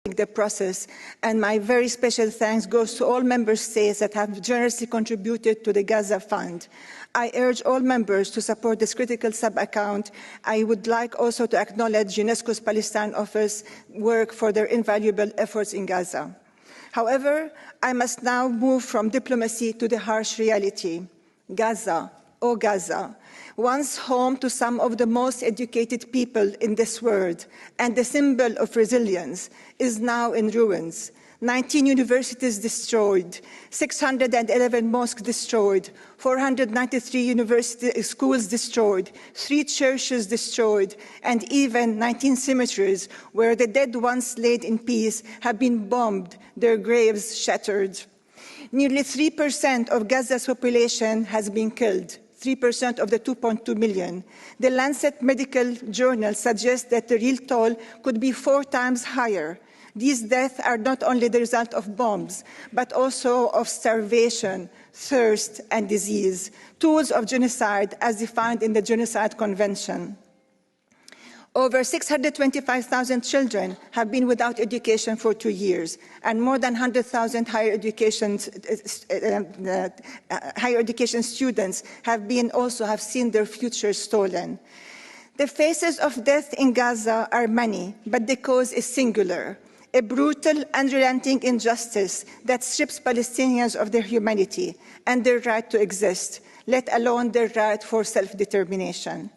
the process, and my very special thanks goes to all member states that have generously contributed to the Gaza Fund. I urge all members to support this critical sub-account. I would like also to acknowledge UNESCO's Palestine Office work for their invaluable efforts in Gaza. However, I must now move from diplomacy to the harsh reality. Gaza, oh Gaza, once home to some of the most educated people in this world and the symbol of resilience, is now in ruins. 19 universities destroyed, 611 mosques destroyed, 493 schools destroyed, 3 churches destroyed, and even 19 cemeteries where the dead once laid in peace have been bombed, their graves shattered. Nearly 3% of Gaza's population has been killed. 3% of the 2.2 million. The Lancet Medical Journal suggests that the real toll could be 4 times higher. These deaths are not only the result of bombs, but also of starvation, thirst, and disease, tools of genocide as defined in the Genocide Convention. Over 625,000 children have been without education for 2 years, and more than 100,000 higher education students have seen their future stolen. The faces of death in Gaza are many, but the cause is singular: a brutal, unrelenting injustice that strips Palestinians of their humanity and their right to exist, let alone their right for self-determination.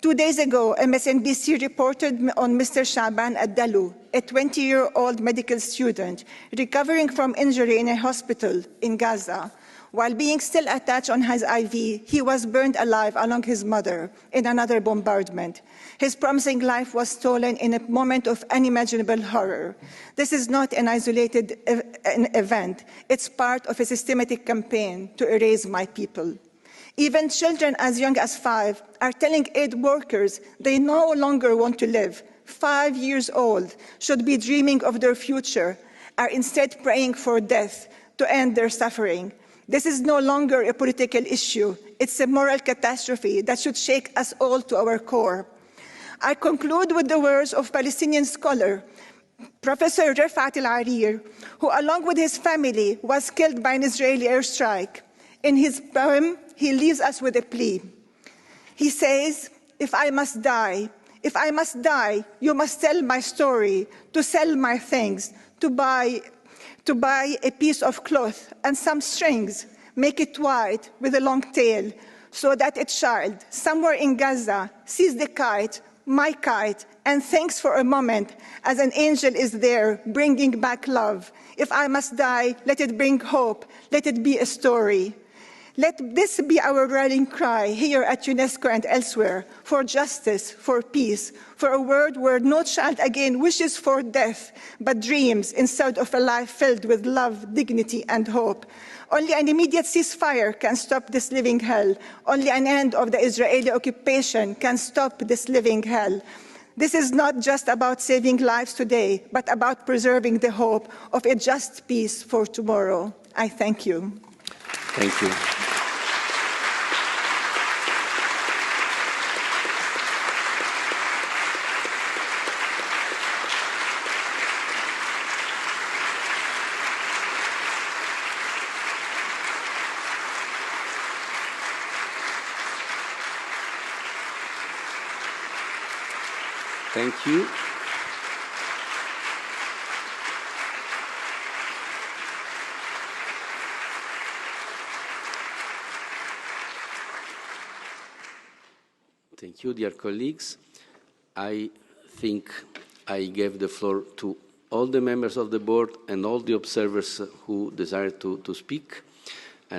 2 days ago, MSNBC reported on Mr. Shaban Ad-Dalu, a 20-year-old medical student recovering from injury in a hospital in Gaza. While being still attached on his IV, he was burned alive along his mother in another bombardment. His promising life was stolen in a moment of unimaginable horror. This is not an isolated event. It's part of a systematic campaign to erase my people. Even children as young as 5 are telling aid workers they no longer want to live. 5 years old, should be dreaming of their future, are instead praying for death to end their suffering. This is no longer a political issue. It's a moral catastrophe that should shake us all to our core. I conclude with the words of Palestinian scholar, Professor Rafat al-Arir, who along with his family was killed by an Israeli airstrike. In his poem, he leaves us with a plea. He says, if I must die, you must tell my story, to sell my things, to buy a piece of cloth and some strings, make it white with a long tail, so that a child somewhere in Gaza sees the kite, my kite, and thinks for a moment as an angel is there bringing back love. If I must die, let it bring hope, let it be a story. Let this be our rallying cry here at UNESCO and elsewhere, for justice, for peace, for a world where no child again wishes for death, but dreams instead of a life filled with love, dignity, and hope. Only an immediate ceasefire can stop this living hell. Only an end of the Israeli occupation can stop this living hell. This is not just about saving lives today, but about preserving the hope of a just peace for tomorrow. I thank you. Thank you. Thank you. Thank you, dear colleagues. I think I gave the floor to all the members of the board and all the observers who desire to speak.